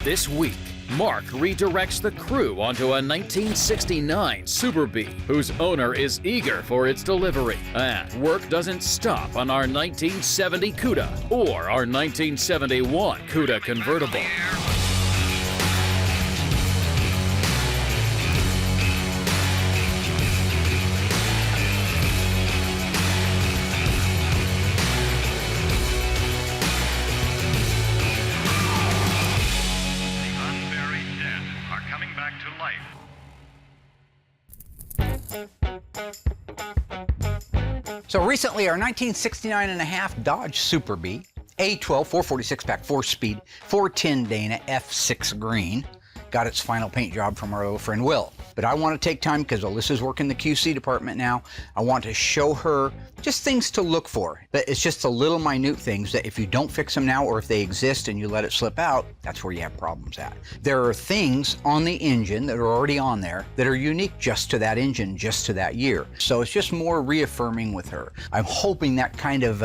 This week, Mark redirects the crew onto a 1969 Super Bee, whose owner is eager for its delivery. And work doesn't stop on our 1970 CUDA or our 1971 CUDA convertible. So recently, our 1969 and a half Dodge Super Bee, A12 446 pack, 4-speed, 410 Dana F6 green, got its final paint job from our old friend Will. But I want to take time, because Alyssa's working the QC department now, I want to show her just things to look for. But it's just the little minute things that if you don't fix them now, or if they exist and you let it slip out, that's where you have problems at. There are things on the engine that are already on there that are unique just to that engine, just to that year. So it's just more reaffirming with her. I'm hoping that kind of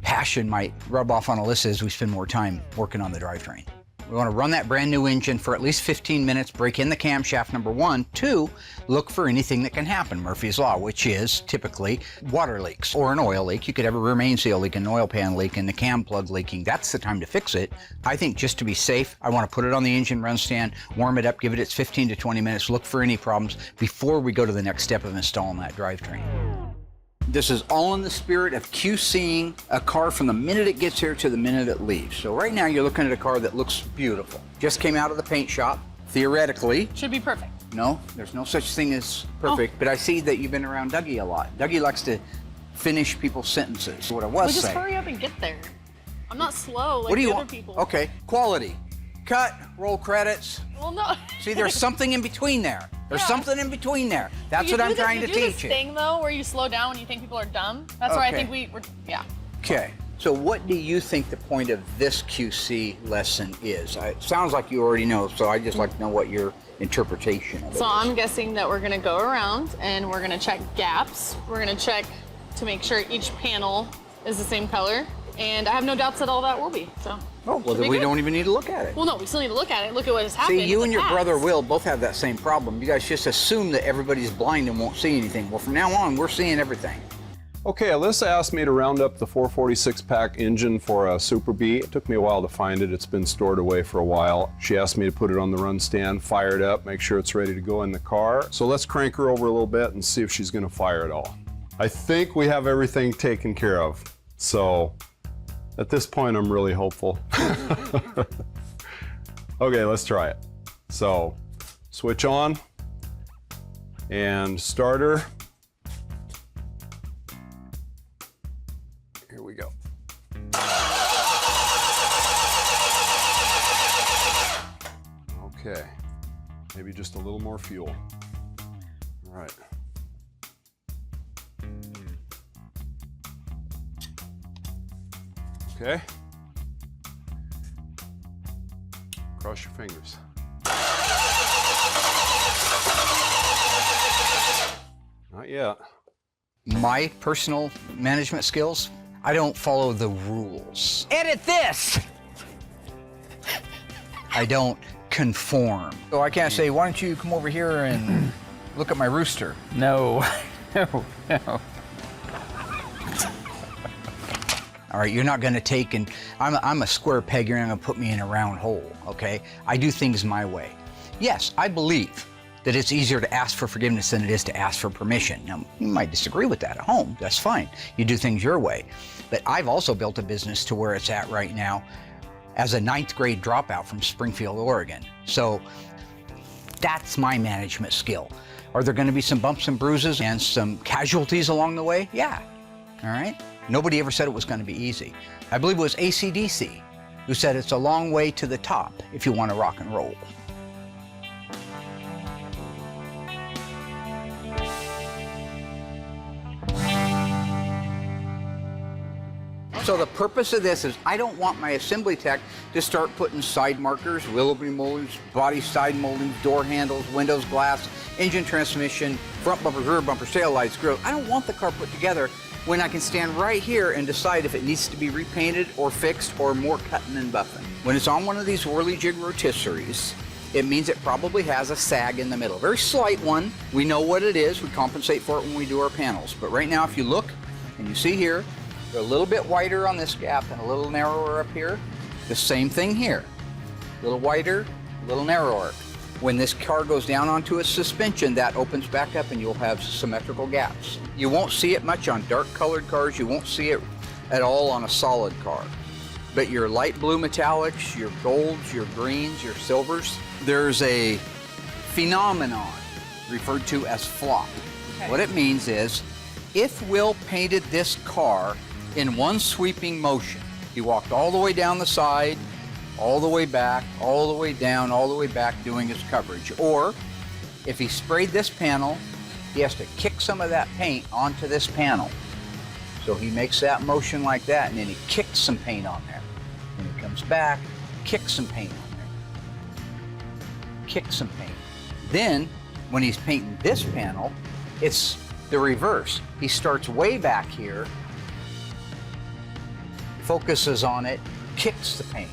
passion might rub off on Alyssa as we spend more time working on the drivetrain. We want to run that brand new engine for at least 15 minutes, break in the camshaft, number one. Two, look for anything that can happen, Murphy's Law, which is typically water leaks or an oil leak. You could have a remain seal leak, an oil pan leak, and the cam plug leaking. That's the time to fix it. I think just to be safe, I want to put it on the engine run stand, warm it up, give it its 15 to 20 minutes, look for any problems before we go to the next step of installing that drivetrain. This is all in the spirit of QCing a car from the minute it gets here to the minute it leaves. So right now you're looking at a car that looks beautiful. Just came out of the paint shop, theoretically. Should be perfect. No, there's no such thing as perfect, but I see that you've been around Dougie a lot. Dougie likes to finish people's sentences, what I was saying. Just hurry up and get there. I'm not slow like What do you the other want? people. Okay, quality. Cut, roll credits. Well, no. See, there's something in between there. There's something in between there. That's what I'm trying to teach you. You do this thing, though, where you slow down when you think people are dumb. That's why I think we're, yeah. Okay. So what do you think the point of this QC lesson is? It sounds like you already know, so I'd just like to know what your interpretation of it is. So I'm guessing that we're going to go around and we're going to check gaps. We're going to check to make sure each panel is the same color. And I have no doubts that all that will be, so. Oh, well, then we don't even need to look at it. Well, no, we still need to look at it. Look at what has happened. See, you and your brother Will both have that same problem. You guys just assume that everybody's blind and won't see anything. Well, from now on, we're seeing everything. Okay, Alyssa asked me to round up the 446 pack engine for a Super Bee. It took me a while to find it. It's been stored away for a while. She asked me to put it on the run stand, fire it up, make sure it's ready to go in the car. So let's crank her over a little bit and see if she's gonna fire it all. I think we have everything taken care of. So at this point, I'm really hopeful. Okay, let's try it. So, switch on and starter. Here we go. Okay, maybe just a little more fuel. All right. Okay. Cross your fingers. Not yet. My personal management skills, I don't follow the rules. Edit this! I don't conform. So I can't say, why don't you come over here and look at my rooster? No, no, no. All right, you're not gonna take and, I'm a square peg, you're not gonna put me in a round hole, okay? I do things my way. Yes, I believe that it's easier to ask for forgiveness than it is to ask for permission. Now, you might disagree with that at home, that's fine. You do things your way. But I've also built a business to where it's at right now as a 9th grade dropout from Springfield, Oregon. So that's my management skill. Are there gonna be some bumps and bruises and some casualties along the way? Yeah, all right? Nobody ever said it was going to be easy. I believe it was AC/DC who said it's a long way to the top if you want to rock and roll. So the purpose of this is I don't want my assembly tech to start putting side markers, Willoughby moldings, body side moldings, door handles, windows, glass, engine, transmission, front bumpers, rear bumpers, tail lights, grills. I don't want the car put together when I can stand right here and decide if it needs to be repainted or fixed or more cutting and buffing. When it's on one of these whirly jig rotisseries, it means it probably has a sag in the middle. Very slight one. We know what it is. We compensate for it when we do our panels. But right now, if you look and you see here, they're a little bit wider on this gap and a little narrower up here. The same thing here. A little wider, a little narrower. When this car goes down onto its suspension, that opens back up and you'll have symmetrical gaps. You won't see it much on dark colored cars. You won't see it at all on a solid car. But your light blue metallics, your golds, your greens, your silvers, there's a phenomenon referred to as flop. Okay. What it means is, if Will painted this car in one sweeping motion, he walked all the way down the side, all the way back, all the way down, all the way back doing his coverage. Or if he sprayed this panel, he has to kick some of that paint onto this panel. So he makes that motion like that, and then he kicks some paint on there. Then he comes back, kicks some paint on there. Kicks some paint. Then, when he's painting this panel, it's the reverse. He starts way back here, focuses on it, kicks the paint.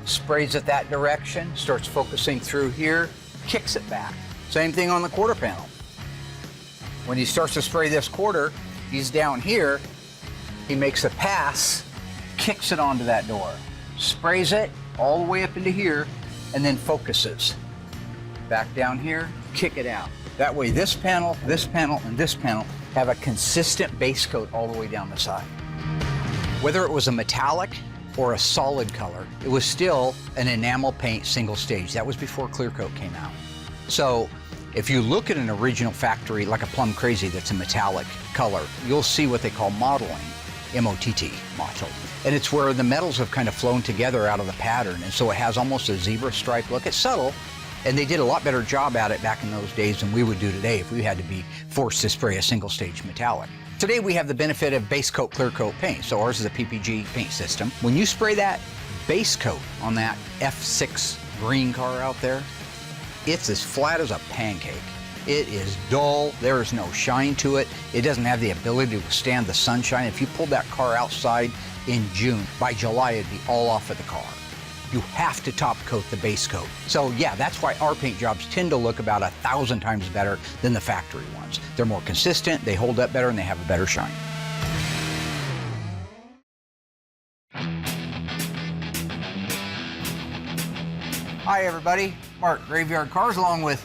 Sprays it that direction, starts focusing through here, kicks it back. Same thing on the quarter panel. When he starts to spray this quarter, he's down here, he makes a pass, kicks it onto that door, sprays it all the way up into here, and then focuses. Back down here, kick it out. That way this panel, and this panel have a consistent base coat all the way down the side. Whether it was a metallic or a solid color, it was still an enamel paint single stage. That was before clear coat came out. So if you look at an original factory, like a Plum Crazy that's a metallic color, you'll see what they call mottling, M-O-T-T, mottled. And it's where the metals have kind of flown together out of the pattern, and so it has almost a zebra stripe look. It's subtle, and they did a lot better job at it back in those days than we would do today if we had to be forced to spray a single stage metallic. Today we have the benefit of base coat, clear coat paint. So ours is a PPG paint system. When you spray that base coat on that F6 green car out there, it's as flat as a pancake. It is dull, there is no shine to it. It doesn't have the ability to withstand the sunshine. If you pulled that car outside in June, by July it'd be all off of the car. You have to top coat the base coat. So yeah, that's why our paint jobs tend to look about 1,000 times better than the factory ones. They're more consistent, they hold up better, and they have a better shine. Hi everybody, Mark, Graveyard Carz, along with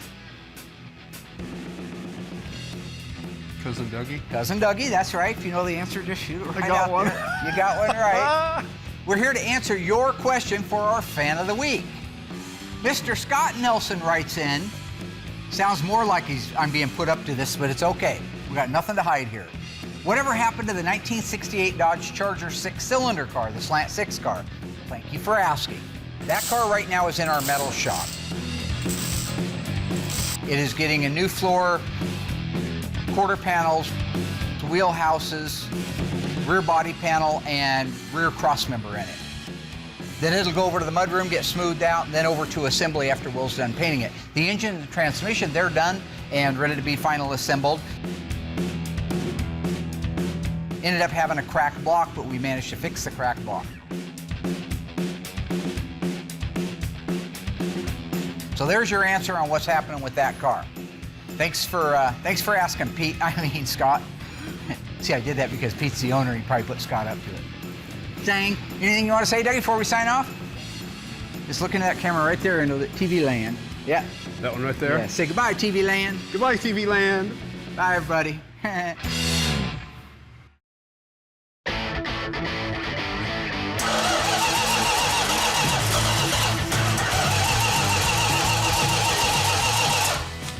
Cousin Dougie. Cousin Dougie, that's right. If you know the answer, just shoot it right I got out one. there. You got one right. We're here to answer your question for our Fan of the Week. Mr. Scott Nelson writes in, sounds more like I'm being put up to this, but it's okay. We got nothing to hide here. Whatever happened to the 1968 Dodge Charger 6-cylinder car, the Slant 6 car? Thank you for asking. That car right now is in our metal shop. It is getting a new floor, quarter panels, wheel houses, rear body panel, and rear cross member in it. Then it'll go over to the mudroom, get smoothed out, and then over to assembly after Will's done painting it. The engine and the transmission, they're done and ready to be final assembled. Ended up having a cracked block, but we managed to fix the cracked block. So there's your answer on what's happening with that car. Thanks for asking, Pete. Scott. See, I did that because Pete's the owner. He probably put Scott up to it. Dang. Anything you want to say, Dougie, before we sign off? Just look into that camera right there into the TV land. Yeah. That one right there? Yeah. Say goodbye, TV land. Goodbye, TV land. Bye, everybody.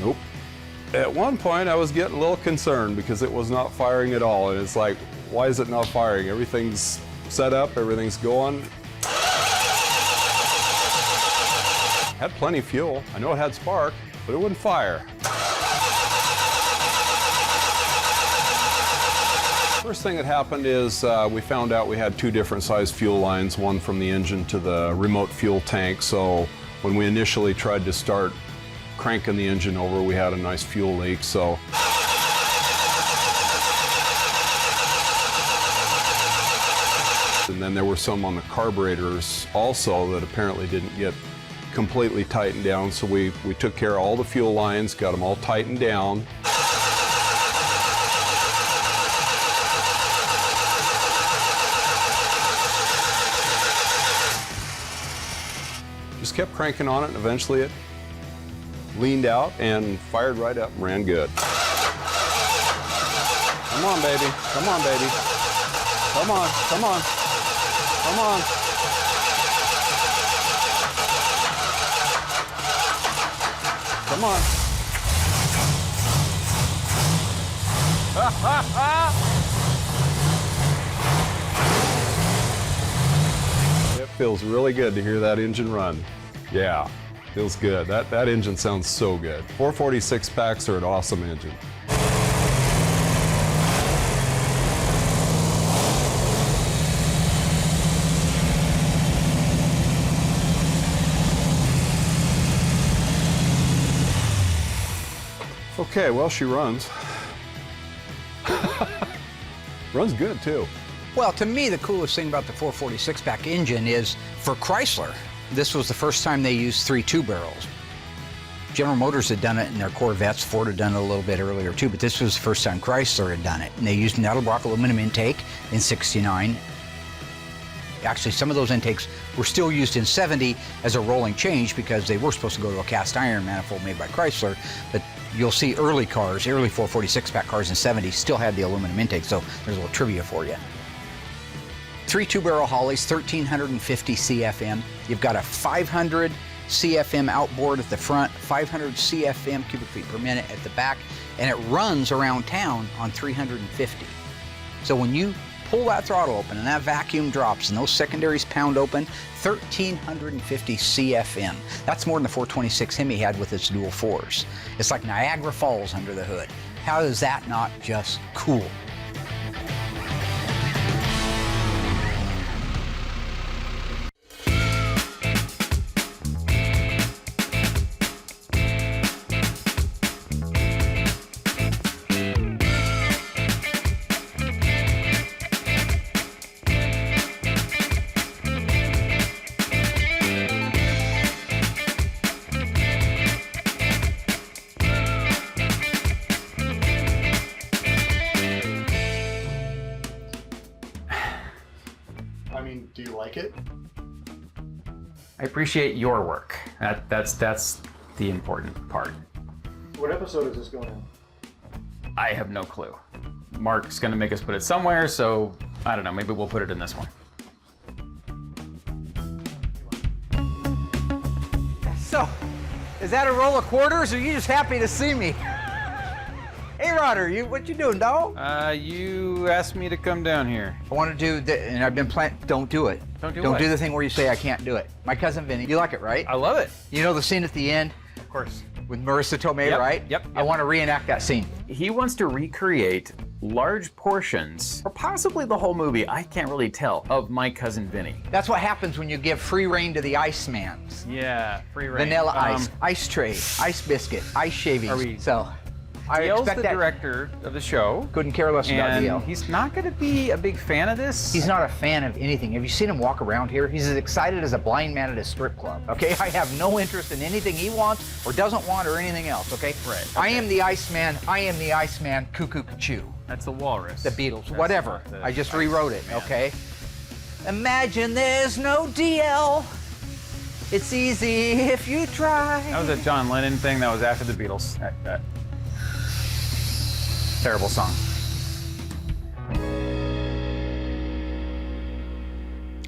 Nope. At one point, I was getting a little concerned because it was not firing at all. And it's like, why is it not firing? Everything's set up, everything's going. Had plenty of fuel. I know it had spark, but it wouldn't fire. First thing that happened is we found out we had two different size fuel lines, one from the engine to the remote fuel tank. So when we initially tried to start cranking the engine over, we had a nice fuel leak. So and then there were some on the carburetors also that apparently didn't get completely tightened down. So we took care of all the fuel lines, got them all tightened down. Just kept cranking on it, and eventually it leaned out and fired right up and ran good. Come on, baby. Come on, baby. Come on, come on. Come on. Come on. It feels really good to hear that engine run. Yeah, feels good. That engine sounds so good. 446 packs are an awesome engine. Okay, well, she runs. Runs good, too. Well, to me, the coolest thing about the 446 pack engine is, for Chrysler, this was the first time they used 3 two-barrels. General Motors had done it in their Corvettes. Ford had done it a little bit earlier, too, but this was the first time Chrysler had done it. And they used Nadelbrock aluminum intake in '69. Actually, some of those intakes were still used in '70 as a rolling change because they were supposed to go to a cast iron manifold made by Chrysler. But you'll see early cars, early 446 pack cars in '70 still had the aluminum intake, so there's a little trivia for you. 3 two-barrel Holleys, 1,350 CFM. You've got a 500 CFM outboard at the front, 500 CFM cubic feet per minute at the back, and it runs around town on 350. So when you pull that throttle open and that vacuum drops and those secondaries pound open, 1,350 CFM. That's more than the 426 Hemi had with its dual 4s. It's like Niagara Falls under the hood. How is that not just cool? I mean, do you like it? I appreciate your work. That's the important part. What episode is this going in? I have no clue. Mark's gonna make us put it somewhere, so I don't know, maybe we'll put it in this one. So, is that a roll of quarters, or are you just happy to see me? Hey, Rodder, what you doing, dog? You asked me to come down here. I want to do the, and I've been planning. Don't do it. Don't do Don't what? do the thing where you say I can't do it. My cousin Vinny, you like it, right? I love it. You know the scene at the end Of course. with Marissa Tomei, Yep, right? yep, I yep. want to reenact that scene. He wants to recreate large portions, or possibly the whole movie, I can't really tell, of My Cousin Vinny. That's what happens when you give free reign to the Icemans. Yeah, free reign. Vanilla ice, ice tray, ice biscuit, ice shavings. Are we- So, I DL's expect the that. director of the show, Couldn't care less about and DL. he's not going to be a big fan of this. He's not a fan of anything. Have you seen him walk around here? He's as excited as a blind man at a strip club, okay? I have no interest in anything he wants or doesn't want or anything else, okay? Right, I okay. am the Iceman. I am the Iceman. Cuckoo Choo. That's the Walrus. The Beatles. That's Whatever. not the I just Ice rewrote it, Man. okay? Imagine there's no DL. It's easy if you try. That was a John Lennon thing. That was after the Beatles. Terrible song.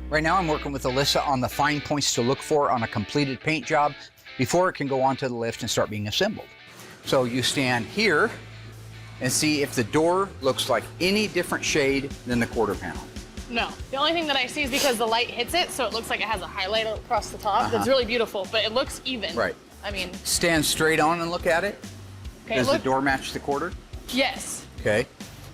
Right now I'm working with Alyssa on the fine points to look for on a completed paint job before it can go onto the lift and start being assembled. So you stand here and see if the door looks like any different shade than the quarter panel. No. The only thing that I see is because the light hits it, so it looks like it has a highlight across the top. That's really beautiful, but it looks even. Right. I mean, Stand straight on and look at it. okay, Does look. the door match the quarter? Yes. Okay.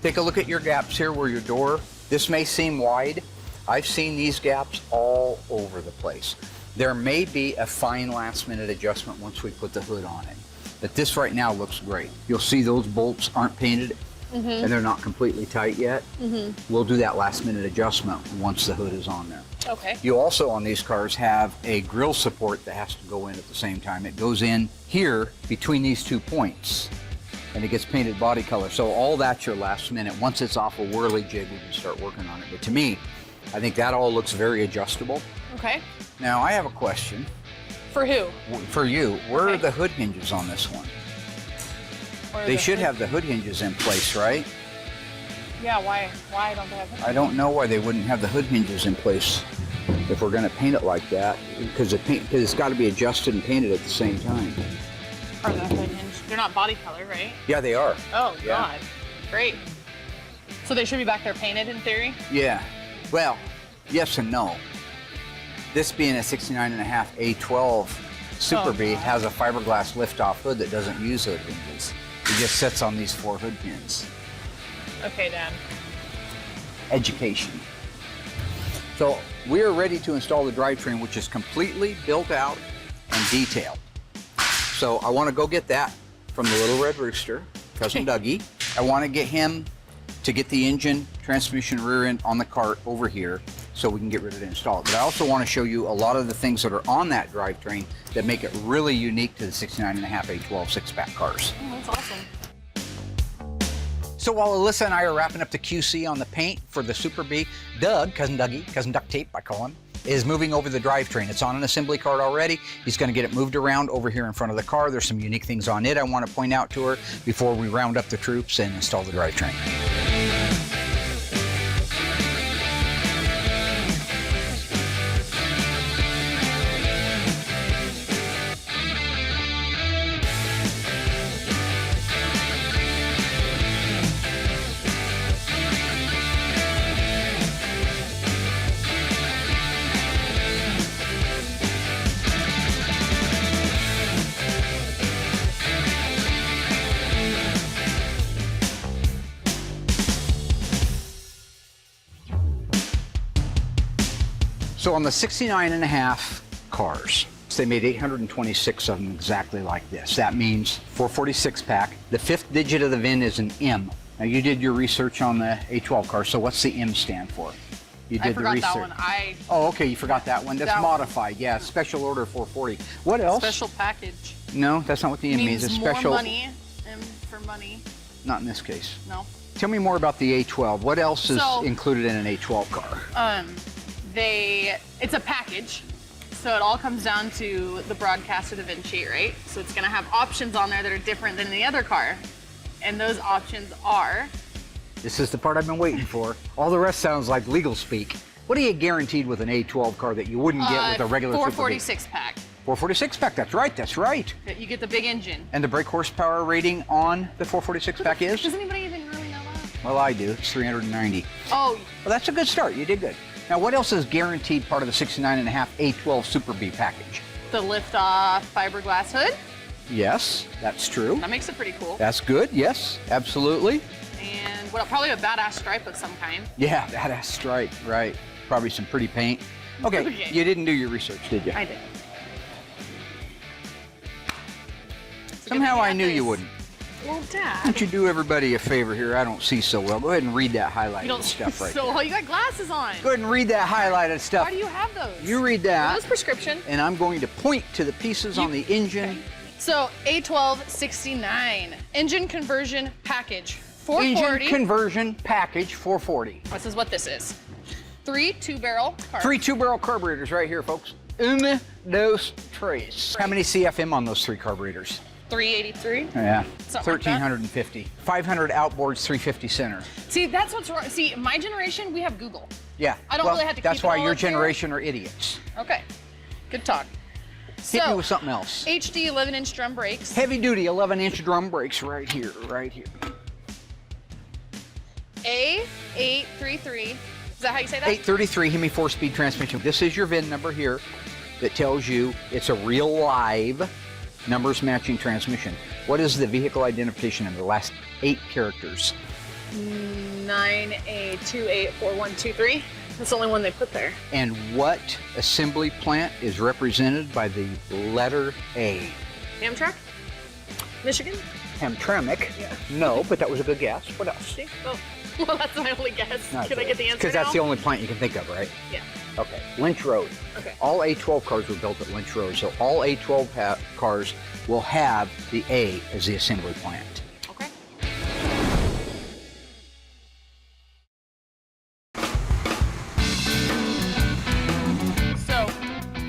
Take a look at your gaps here where your door, this may seem wide. I've seen these gaps all over the place. There may be a fine last minute adjustment once we put the hood on it. But this right now looks great. You'll see those bolts aren't painted and they're not completely tight yet. We'll do that last minute adjustment once the hood is on there. Okay. You also on these cars have a grille support that has to go in at the same time. It goes in here between these 2 points and it gets painted body color. So all that's your last minute. Once it's off a whirly jig, we can start working on it. But to me, I think that all looks very adjustable. Okay. Now I have a question. For who? For you, where are Okay. the hood hinges on this one? Or They the should hood- have the hood hinges in place, right? Yeah, why don't they have hood? I don't know why they wouldn't have the hood hinges in place if we're gonna paint it like that, because it's gotta be adjusted and painted at the same time. Are the hood hinge? They're not body color, right? Yeah, they are. Oh, Yeah. God. Great. So they should be back there painted in theory? Yeah. Well, yes and no. This being a 69.5 A12 Super Oh, B God. has a fiberglass liftoff hood that doesn't use hood hinges. It just sits on these 4 hood pins. Okay, Dad. Education. So we are ready to install the drivetrain, which is completely built out and detailed. So I want to go get that from the Little Red Rooster, Cousin Dougie. I want to get him to get the engine, transmission, rear end on the cart over here so we can get ready to install it. But I also want to show you a lot of the things that are on that drivetrain that make it really unique to the 69.5 A12 6-pack cars. Oh, that's awesome. So while Alyssa and I are wrapping up the QC on the paint for the Super B, Doug, Cousin Dougie, Cousin Duct Tape I call him, is moving over the drivetrain. It's on an assembly cart already. He's going to get it moved around over here in front of the car. There's some unique things on it I want to point out to her before we round up the troops and install the drivetrain. So on the 69.5 cars, they made 826 of them exactly like this. That means 446 pack. The 5th digit of the VIN is an M. Now you did your research on the A12 car, so what's the M stand for? You did I forgot the research. that one. Oh, okay, you forgot that one. That's That one. modified, yeah. Special order 440. What else? Special package. No, that's not what the M means. It's more special. money. M for money. Not in this case. No. Tell me more about the A12. What else is So- included in an A12 car? It's a package. So it all comes down to the broadcast of the VIN sheet, right? So it's gonna have options on there that are different than the other car. And those options are, This is the part I've been waiting for. All the rest sounds like legal speak. What are you guaranteed with an A12 car that you wouldn't get with a regular 446 pack. 446 pack, that's right, that's right. That you get the big engine. And the brake horsepower rating on the 446 pack is? Does anybody even really know that? Well, I do. It's 390. Oh, Well, that's a good start. You did good. Now, what else is guaranteed part of the 69.5 A12 Super B package? the lift-off fiberglass hood. Yes, that's true. That makes it pretty cool. That's good. Yes, absolutely. And what, probably a badass stripe of some kind. Yeah, badass stripe, right. Probably some pretty paint. Okay, Okay. you didn't do your research, did you? I did. Somehow I knew you wouldn't. Well, Why Dad. don't you do everybody a favor here? I don't see so well. Go ahead and read that You highlighted don't stuff right so there. well. You got glasses on. Go ahead and read that highlighted stuff. Why do you have those? You read Are that, those prescription? and I'm going to point to the pieces on the engine. So A1269 engine conversion package 440. Engine conversion package 440. This is what this is. 3 2-barrel carb. 3 2-barrel carburetors right here, folks. In those trays. How many CFM on those 3 carburetors? 383. Yeah, Something like that. 1,350. 500 outboards, 350 center. See, that's what's wrong. See, my generation, we have Google. Yeah. I don't well, really have to That's keep it why all your up here. generation are idiots. Okay, good talk. Hit me So, with something else. HD 11-inch drum brakes. Heavy duty 11-inch drum brakes right here, right here. A833. Is that how you say that? 833 Hemi 4-speed transmission. This is your VIN number here that tells you it's a real live numbers matching transmission. What is the vehicle identification number? The last 8 characters. 9A284123. That's the only one they put there. And what assembly plant is represented by the letter A? Amtrak? Michigan? Hamtramck. Yeah. No, but that was a good guess. What else? See? Oh, well, that's my only guess. No, Can I get the answer Because that's now? the only plant you can think of, right? Yeah. Okay. Lynch Road. Okay. All A12 cars were built at Lynch Road, so all A12 cars will have the A as the assembly plant. Okay. So.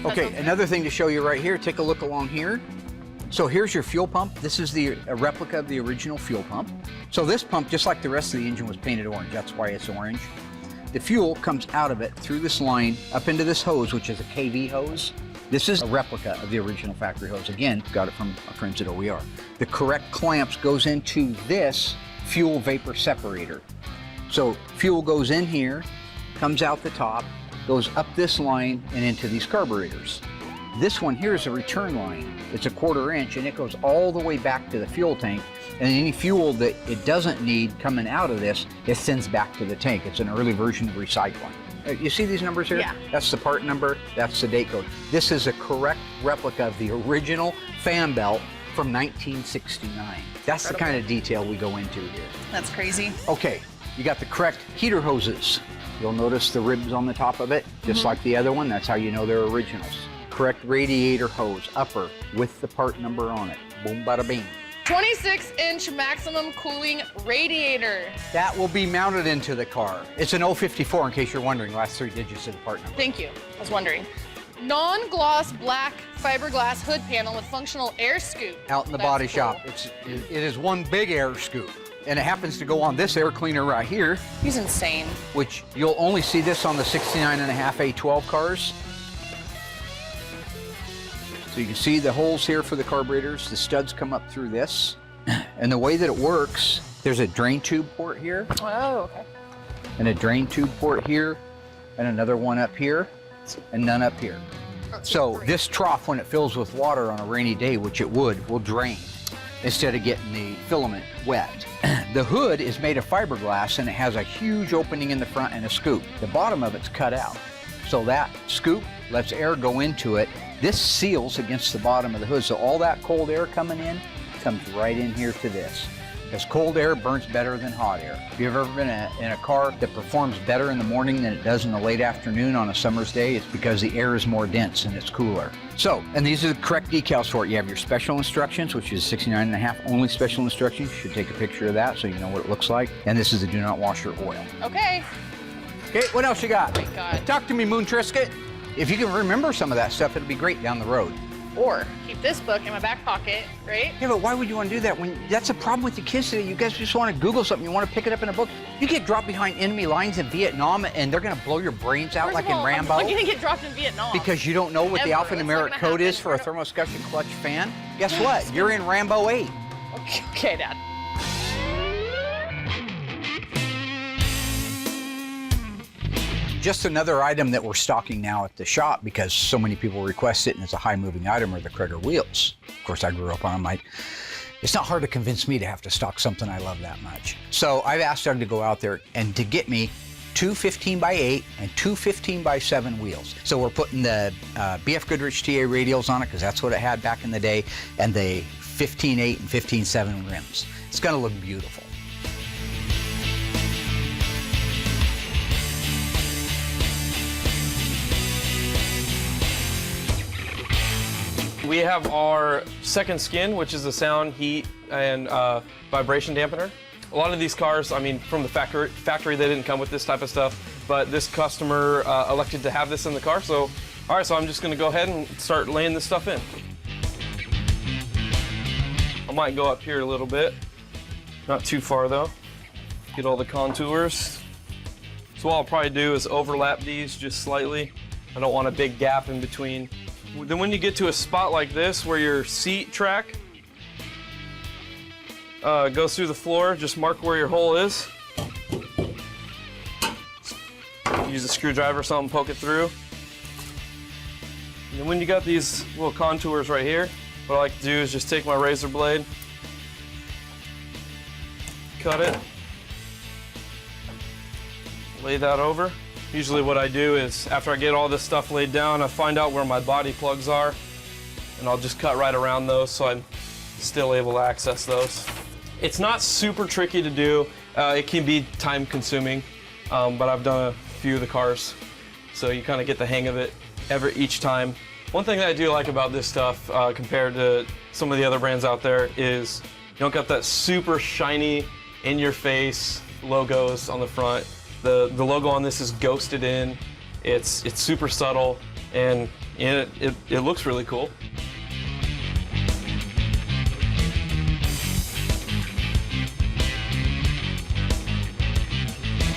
Okay, another thing to show you right here, take a look along here. So here's your fuel pump. This is a replica of the original fuel pump. So this pump, just like the rest of the engine, was painted orange. That's why it's orange. The fuel comes out of it through this line up into this hose, which is a KV hose. This is a replica of the original factory hose. Again, got it from our friends at OER. The correct clamps goes into this fuel vapor separator. So fuel goes in here, comes out the top, goes up this line and into these carburetors. This one here is a return line. It's a 1/4 inch and it goes all the way back to the fuel tank. And any fuel that it doesn't need coming out of this, it sends back to the tank. It's an early version of recycling. You see these numbers here? Yeah. That's the part number, that's the date code. This is a correct replica of the original fan belt from 1969. That's the kind of detail we go into here. That's crazy. Okay, you got the correct heater hoses. You'll notice the ribs on the top of it, just like the other one. That's how you know they're originals. Correct radiator hose, upper, with the part number on it. Boom, bada bing. 26-inch maximum cooling radiator. That will be mounted into the car. It's an 054 in case you're wondering, last 3 digits of the part number. Thank you. I was wondering. Non-gloss black fiberglass hood panel with functional air scoop. Out in the That's body cool. shop. It is one big air scoop. And it happens to go on this air cleaner right here, He's insane. which you'll only see this on the 69.5 A12 cars. So you can see the holes here for the carburetors. The studs come up through this. And the way that it works, there's a drain tube port here, Oh, okay. and a drain tube port here, and another one up here, and none up here. So this trough, when it fills with water on a rainy day, which it would, will drain instead of getting the filament wet. The hood is made of fiberglass and it has a huge opening in the front and a scoop. The bottom of it's cut out. So that scoop lets air go into it. This seals against the bottom of the hood. So all that cold air coming in comes right in here to this. Because cold air burns better than hot air. If you've ever been in a car that performs better in the morning than it does in the late afternoon on a summer's day, it's because the air is more dense and it's cooler. So, and these are the correct decals for it. You have your special instructions, which is 69.5 only special instructions. You should take a picture of that so you know what it looks like. And this is the do not wash your oil. Okay. Okay, what else you got? Oh my God. Talk to me, Moon Trisket. If you can remember some of that stuff, it'll be great down the road. Or keep this book in my back pocket, right? Yeah, but why would you want to do that when that's a problem with the kids today? You guys just want to Google something, you want to pick it up in a book. You get dropped behind enemy lines in Vietnam and they're going to blow your brains out First like of all, in Rambo. I'm not gonna get dropped in Vietnam. Because you don't know what the Ever. That's alphanumeric not code gonna is for a happen. thermoscussion clutch fan. Guess what? You're in Rambo 8. Okay, Dad. Just another item that we're stocking now at the shop because so many people request it and it's a high moving item are the Krieger wheels. Of course, I grew up on them. It's not hard to convince me to have to stock something I love that much. So I've asked Doug to go out there and to get me 2 15x8 and 2 15x7 wheels. So we're putting the BF Goodrich TA radials on it because that's what it had back in the day, and the 15.8 and 15.7 rims. It's gonna look beautiful. We have our second skin, which is a sound, heat, and vibration dampener. A lot of these cars, I mean, from the factory they didn't come with this type of stuff, but this customer elected to have this in the car, so, all right, so I'm just gonna go ahead and start laying this stuff in. I might go up here a little bit, not too far though. Get all the contours. So what I'll probably do is overlap these just slightly. I don't want a big gap in between. Then when you get to a spot like this where your seat track goes through the floor, just mark where your hole is. Use a screwdriver or something, poke it through. And then when you got these little contours right here, what I like to do is just take my razor blade, cut it, lay that over. Usually what I do is after I get all this stuff laid down, I find out where my body plugs are, and I'll just cut right around those so I'm still able to access those. It's not super tricky to do. It can be time consuming, but I've done a few of the cars, so you kind of get the hang of it each time. One thing that I do like about this stuff compared to some of the other brands out there is you don't got that super shiny, in-your-face logos on the front. The logo on this is ghosted in. It's super subtle, and it looks really cool.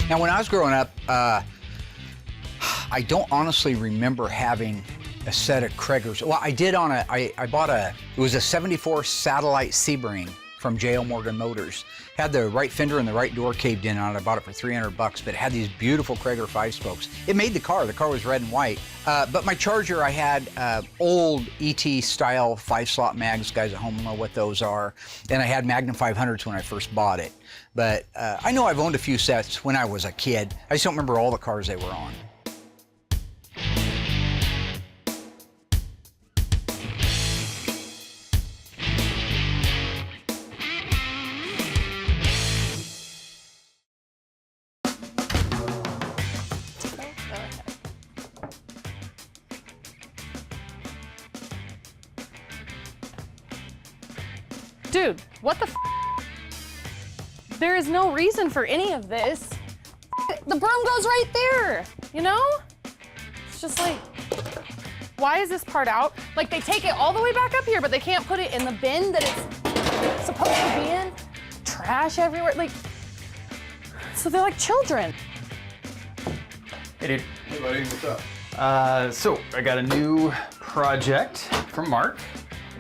Now, when I was growing up, I don't honestly remember having a set of Krager's. Well, I did on I bought it was a 74 Satellite Sebring from J.L. Morgan Motors. Had the right fender and the right door caved in on it. I bought it for $300, but it had these beautiful Krager 5-spokes. It made the car. The car was red and white. But my Charger, I had old ET style 5-slot mags. Guys at home know what those are. And I had Magnum 500s when I first bought it. But I know I've owned a few sets when I was a kid. I just don't remember all the cars they were on. Dude, what the f? There is no reason for any of this. The broom goes right there, you know? It's just like, why is this part out? Like, they take it all the way back up here, but they can't put it in the bin that it's supposed to be in. Trash everywhere, like, so they're like children. Hey, dude. Hey, buddy, what's up? So I got a new project from Mark.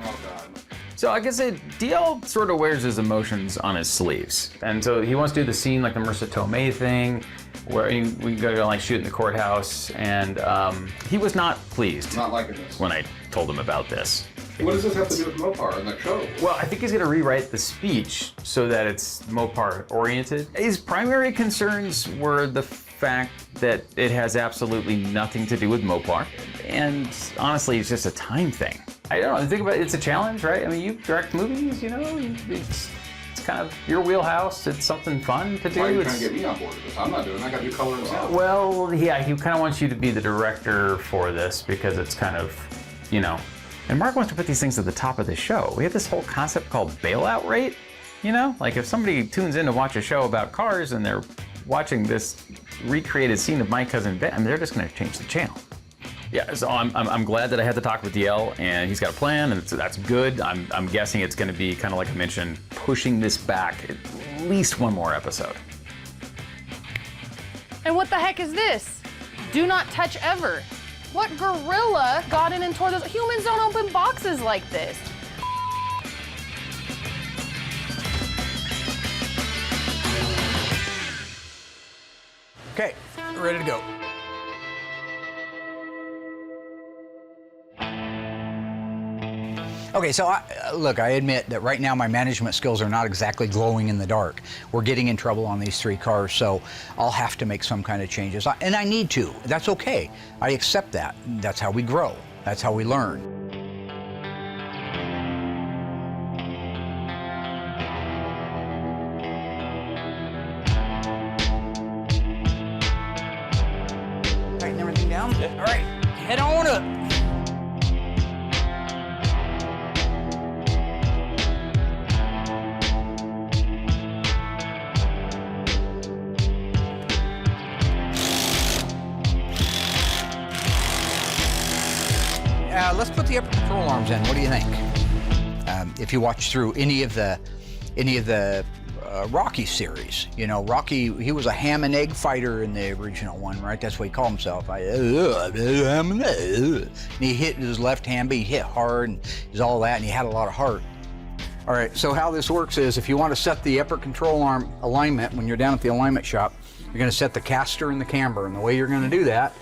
Oh, God. So I guess DL sort of wears his emotions on his sleeves. And so he wants to do the scene like the Marissa Tomei thing, where we go to like shoot in the courthouse, and he was not pleased Not liking this. when I told him about this. What does this have to do with Mopar and the show? Well, I think he's gonna rewrite the speech so that it's Mopar oriented. His primary concerns were the fact that it has absolutely nothing to do with Mopar. And honestly, it's just a time thing. I don't know, think about it, it's a challenge, right? I mean, you direct movies, you know, it's kind of your wheelhouse. It's something fun to do. Why are you trying to get me on board with this? I'm not doing it. I gotta do color and sound. Well, yeah, he kind of wants you to be the director for this because it's kind of, you know, and Mark wants to put these things at the top of the show. We have this whole concept called bailout rate, you know? Like if somebody tunes in to watch a show about cars and they're watching this recreated scene of My Cousin Ben, I mean, they're just gonna change the channel. Yeah, so I'm glad that I had to talk with DL, and he's got a plan, and that's good. I'm guessing it's gonna be kind of like I mentioned, pushing this back at least one more episode. And what the heck is this? Do not touch ever. What gorilla got in and tore those? Humans don't open boxes like this. Okay, ready to go. Okay, so look, I admit that right now my management skills are not exactly glowing in the dark. We're getting in trouble on these 3 cars, so I'll have to make some kind of changes. And I need to. That's okay. I accept that. That's how we grow. That's how we learn. Tighten everything down? Yeah. All right, head on up. Let's put the upper control arms in. What do you think? If you watch through any of the Rocky series, you know, Rocky, he was a ham and egg fighter in the original one, right? That's what he called himself. And he hit his left hand, but he hit hard and he's all that, and he had a lot of heart. All right, so how this works is if you want to set the upper control arm alignment when you're down at the alignment shop, you're going to set the caster and the camber. And the way you're going to do that,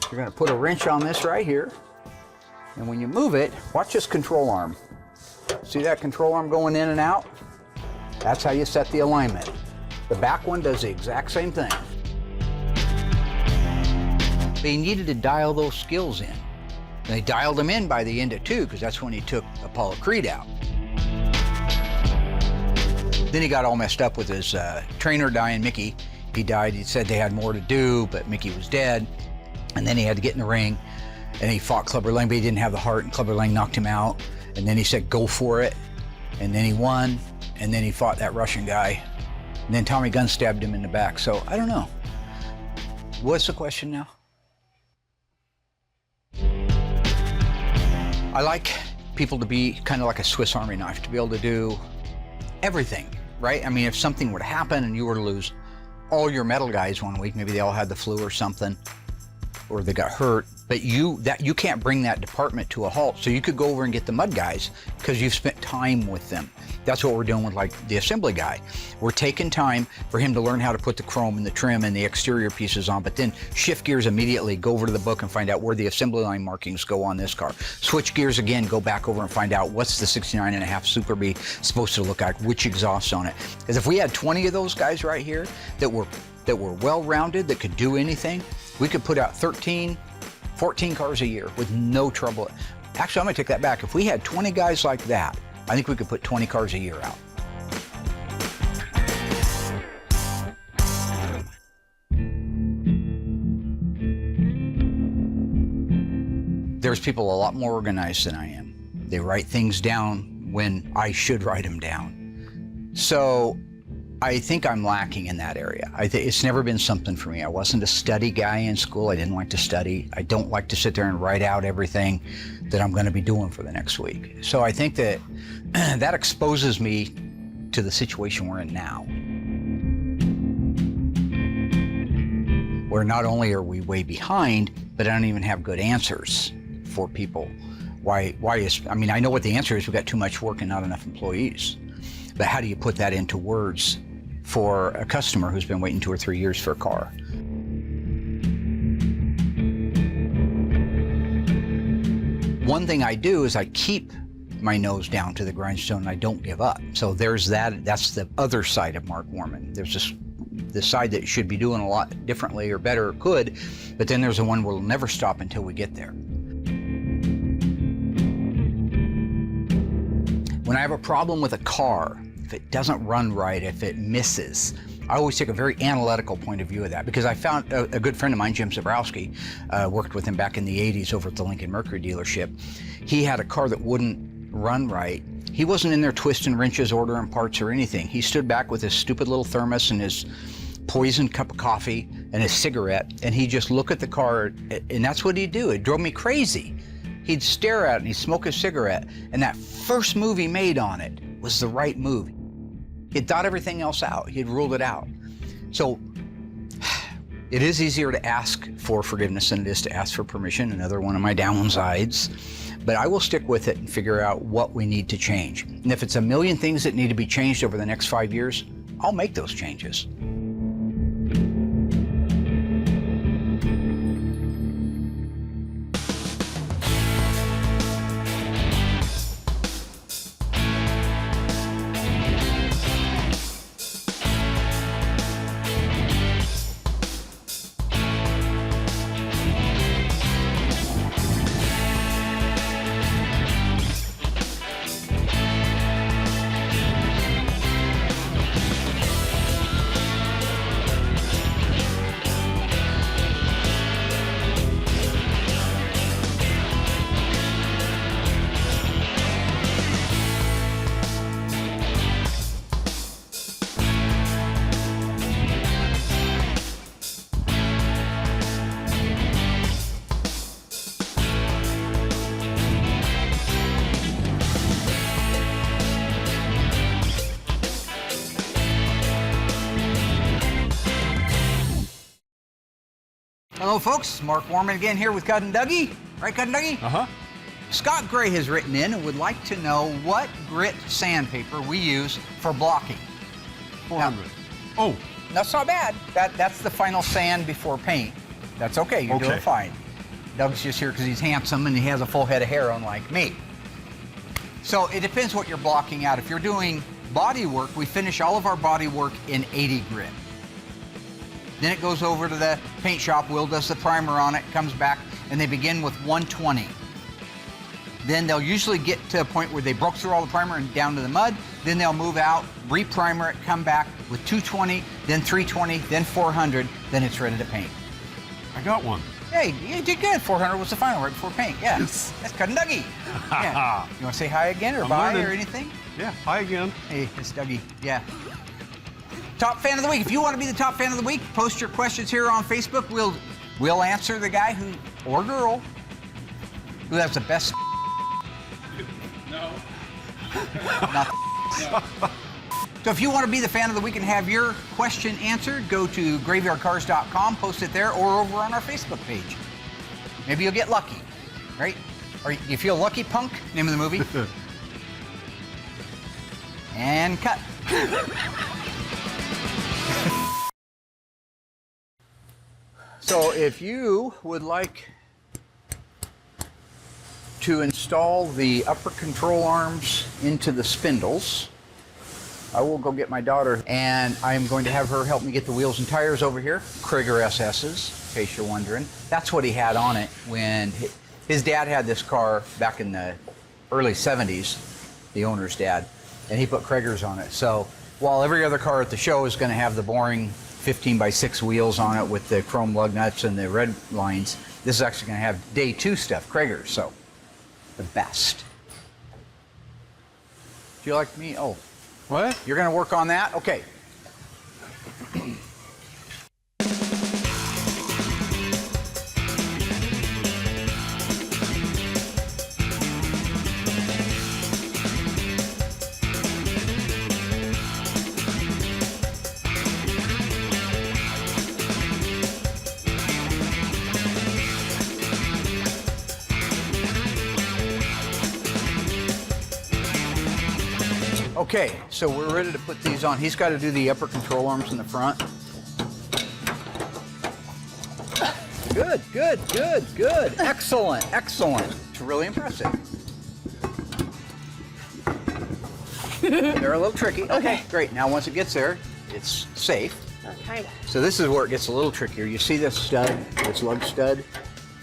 you're going to put a wrench on this right here. And when you move it, watch this control arm. See that control arm going in and out? That's how you set the alignment. The back one does the exact same thing. They needed to dial those skills in. They dialed them in by the end of 2, because that's when he took Apollo Creed out. Then he got all messed up with his trainer dying, Mickey. He died. He said they had more to do, but Mickey was dead. And then he had to get in the ring, and he fought Clubber Lang, but he didn't have the heart, and Clubber Lang knocked him out. And then he said, go for it. And then he won, and then he fought that Russian guy. And then Tommy Gunn stabbed him in the back. So I don't know. What's the question now? I like people to be kind of like a Swiss Army knife, to be able to do everything, right? I mean, if something were to happen and you were to lose all your metal guys one week, maybe they all had the flu or something, or they got hurt, but you can't bring that department to a halt. So you could go over and get the mud guys because you've spent time with them. That's what we're doing with like the assembly guy. We're taking time for him to learn how to put the chrome and the trim and the exterior pieces on, but then shift gears immediately, go over to the book and find out where the assembly line markings go on this car. Switch gears again, go back over and find out what's the 69.5 Super B supposed to look like, which exhaust on it. Because if we had 20 of those guys right here that were well-rounded, that could do anything, we could put out 13, 14 cars a year with no trouble. Actually, I'm gonna take that back. If we had 20 guys like that, I think we could put 20 cars a year out. There's people a lot more organized than I am. They write things down when I should write them down. So I think I'm lacking in that area. It's never been something for me. I wasn't a study guy in school. I didn't like to study. I don't like to sit there and write out everything that I'm going to be doing for the next week. So I think that that exposes me to the situation we're in now, where not only are we way behind, but I don't even have good answers for people. I mean, I know what the answer is. We've got too much work and not enough employees. But how do you put that into words for a customer who's been waiting 2 or 3 years for a car? One thing I do is I keep my nose down to the grindstone and I don't give up. So there's that. That's the other side of Mark Worman. There's the side that should be doing a lot differently or better, or could, but then there's the one where we'll never stop until we get there. When I have a problem with a car, if it doesn't run right, if it misses, I always take a very analytical point of view of that, because I found a good friend of mine, Jim Zabrowski, worked with him back in the 80s over at the Lincoln Mercury dealership. He had a car that wouldn't run right. He wasn't in there twisting wrenches, ordering parts or anything. He stood back with his stupid little thermos and his poisoned cup of coffee and his cigarette, and he'd just look at the car, and that's what he'd do. It drove me crazy. He'd stare at it and he'd smoke his cigarette, and that first move he made on it was the right move. He'd thought everything else out. He'd ruled it out. So it is easier to ask for forgiveness than it is to ask for permission, another one of my downsides. But I will stick with it and figure out what we need to change. And if it's a million things that need to be changed over the next 5 years, I'll make those changes. Hello folks, Mark Worman again here with Cud and Dougie. Right, Cud and Dougie? Uh-huh. Scott Gray has written in and would like to know what grit sandpaper we use for blocking. 400. Now, Oh, that's not bad. That's the final sand before paint. That's okay, you're doing fine. Doug's just here because he's handsome and he has a full head of hair unlike me. So it depends what you're blocking out. If you're doing body work, we finish all of our body work in 80 grit. Then it goes over to the paint shop. Will does the primer on it, comes back, and they begin with 120. Then they'll usually get to a point where they broke through all the primer and down to the mud. Then they'll move out, re-primer it, come back with 220, then 320, then 400, then it's ready to paint. I got one. Hey, you did good. 400 was the final right before paint. Yeah, that's Dougie. Yeah. You want to say hi again or I'm bye learning. or anything? Yeah, hi again. Hey, it's Dougie. Yeah. Top fan of the week. If you want to be the top fan of the week, post your questions here on Facebook. We'll answer the guy who or girl who has the best. No. Not So if you want to be the fan of the week and have your question answered, go to graveyardcarz.com, post it there, or over on our Facebook page. Maybe you'll get lucky, right? Or you feel lucky, punk? Name of the movie. And cut. So if you would like to install the upper control arms into the spindles, I will go get my daughter and I'm going to have her help me get the wheels and tires over here. Krieger SS's, in case you're wondering. That's what he had on it when his dad had this car back in the early 70s, the owner's dad, and he put Kriegers on it. So while every other car at the show is going to have the boring 15x6 wheels on it with the chrome lug nuts and the red lines, this is actually going to have day 2 stuff, Kriegers, so the best. Do you like me? Oh. What? You're going to work on that? Okay. Okay, so we're ready to put these on. He's got to do the upper control arms in the front. Good, good, good, good. Excellent, excellent. It's really impressive. They're a little tricky. Okay, great. Now once it gets there, it's safe. Okay. So this is where it gets a little trickier. You see this stud, this lug stud,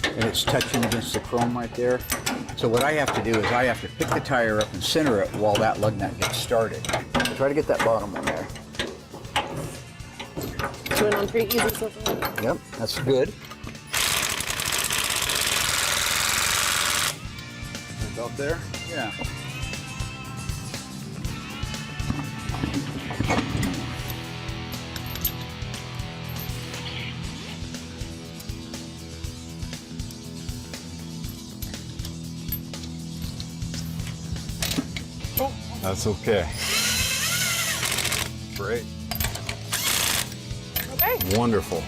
and it's touching against the chrome right there. So what I have to do is I have to pick the tire up and center it while that lug nut gets started. So try to get that bottom one there. Doing on pretty easy so far. Yep, that's good. About there? Yeah. That's okay. Great. Okay. Wonderful.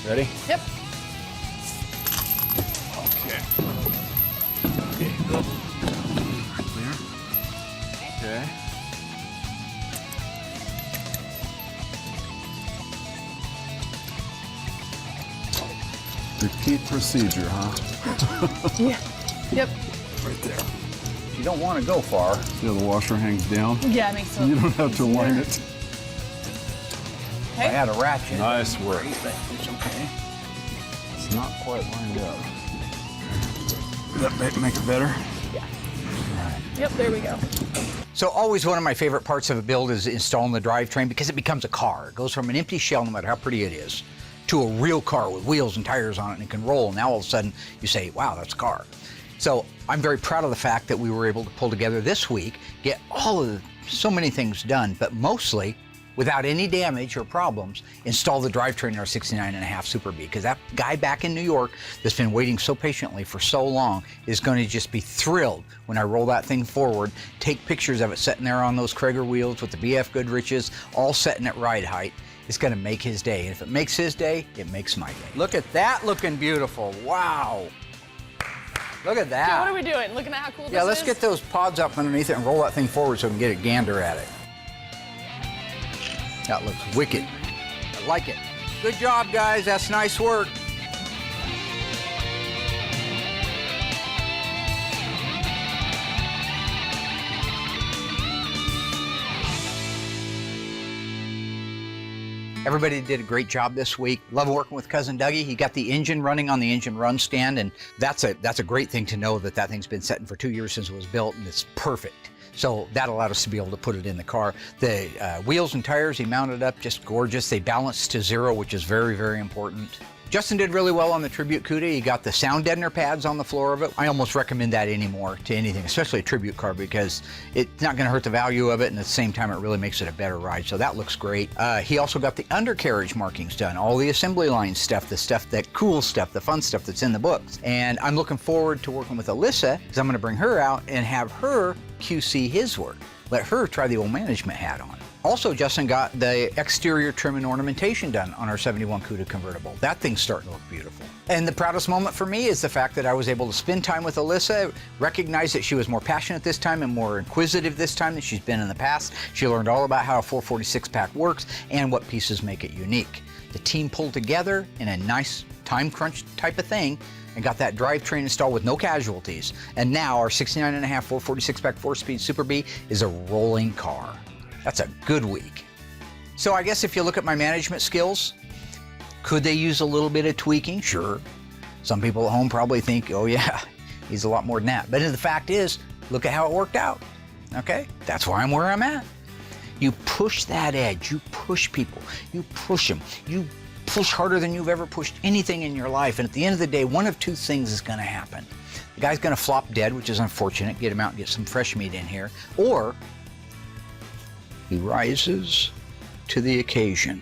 Ready? Yep. Okay. Okay, good. Clear. Okay. Repeat procedure, huh? Yeah. Yep. Right there. You don't want to go far. See how the washer hangs down? Yeah, it makes it. You don't have to line it. I had a ratchet. Nice work. But it's okay. It's not quite lined up. Does that make it better? Yep, there we go. So always one of my favorite parts of a build is installing the drivetrain because it becomes a car. It goes from an empty shell, no matter how pretty it is, to a real car with wheels and tires on it and it can roll. Now all of a sudden you say, wow, that's a car. So I'm very proud of the fact that we were able to pull together this week, get so many things done, but mostly without any damage or problems, install the drivetrain in our 69.5 Super B, because that guy back in New York that's been waiting so patiently for so long is going to just be thrilled when I roll that thing forward, take pictures of it sitting there on those Krieger wheels with the BF Goodriches, all setting at ride height. It's going to make his day. And if it makes his day, it makes my day. Look at that looking beautiful. Wow. Look at that. So what are we doing? Looking at how cool this is? Yeah, let's get those pods up underneath it and roll that thing forward so we can get a gander at it. That looks wicked. I like it. Good job, guys. That's nice work. Everybody did a great job this week. Love working with Cousin Dougie. He got the engine running on the engine run stand, and that's a great thing to know that that thing's been setting for 2 years since it was built, and it's perfect. So that allowed us to be able to put it in the car. The wheels and tires he mounted up, just gorgeous. They balanced to 0, which is very, very important. Justin did really well on the Tribute CUDA. He got the sound deadener pads on the floor of it. I almost recommend that anymore to anything, especially a Tribute car, because it's not gonna hurt the value of it, and at the same time, it really makes it a better ride. So that looks great. He also got the undercarriage markings done, all the assembly line stuff, the stuff, that cool stuff, the fun stuff that's in the books. And I'm looking forward to working with Alyssa, because I'm gonna bring her out and have her QC his work. Let her try the old management hat on. Also, Justin got the exterior trim and ornamentation done on our 71 CUDA convertible. That thing's starting to look beautiful. And the proudest moment for me is the fact that I was able to spend time with Alyssa, recognize that she was more passionate this time and more inquisitive this time than she's been in the past. She learned all about how a 446 pack works and what pieces make it unique. The team pulled together in a nice time crunch type of thing and got that drivetrain installed with no casualties. And now our 69.5 446 pack 4-speed Super B is a rolling car. That's a good week. So I guess if you look at my management skills, could they use a little bit of tweaking? Sure. Some people at home probably think, oh yeah, he's a lot more than that. But the fact is, look at how it worked out, okay? That's why I'm where I'm at. You push that edge, you push people, you push them, you push harder than you've ever pushed anything in your life. And at the end of the day, one of two things is gonna happen. The guy's gonna flop dead, which is unfortunate, get him out and get some fresh meat in here, or he rises to the occasion.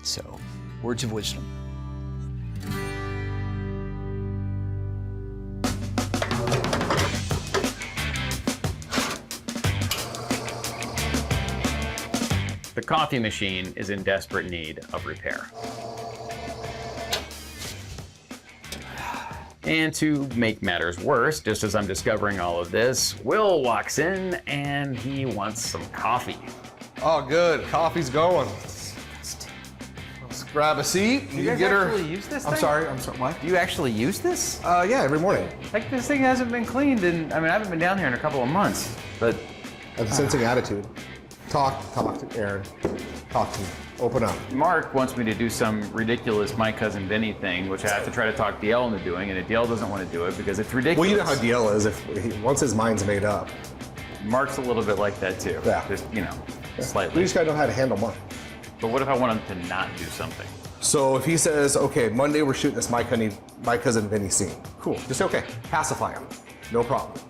So, words of wisdom. The coffee machine is in desperate need of repair. And to make matters worse, just as I'm discovering all of this, Will walks in and he wants some coffee. Oh, good. Coffee's going. Let's grab a seat. Do you guys actually use this thing? I'm sorry, what? Do you actually use this? Yeah, every morning. Like, this thing hasn't been cleaned in, I mean, I haven't been down here in a couple of months, but... I have a sensing attitude. Talk to Aaron. Talk to me. Open up. Mark wants me to do some ridiculous My Cousin Vinny thing, which I have to try to talk DL into doing, and DL doesn't want to do it because it's ridiculous. Well, you know how DL is. Once his mind's made up. Mark's a little bit like that too. Yeah. Just, you know, slightly. You just gotta know how to handle Mark. But what if I want him to not do something? So if he says, okay, Monday we're shooting this My Cousin Vinny scene. Cool. Just say, okay, pacify him. No problem.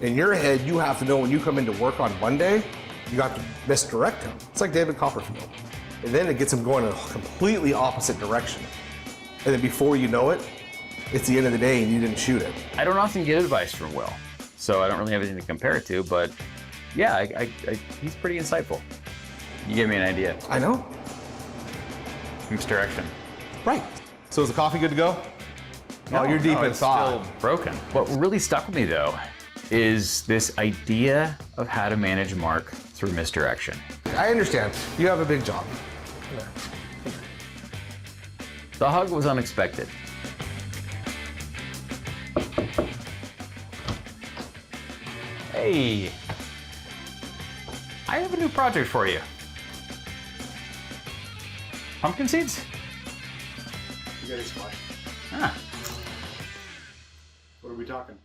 In your head, you have to know when you come into work on Monday, you have to misdirect him. It's like David Copperfield. And then it gets him going in a completely opposite direction. And then before you know it, it's the end of the day and you didn't shoot it. I don't often get advice from Will, so I don't really have anything to compare it to, but yeah, he's pretty insightful. You gave me an idea. I know. Misdirection. Right. So is the coffee good to go? No, you're deep in it's thought. Still broken. What really stuck with me though is this idea of how to manage Mark through misdirection. I understand. You have a big job. The hug was unexpected. Hey, I have a new project for you. Pumpkin seeds? You got a splash. Ah. What are we talking?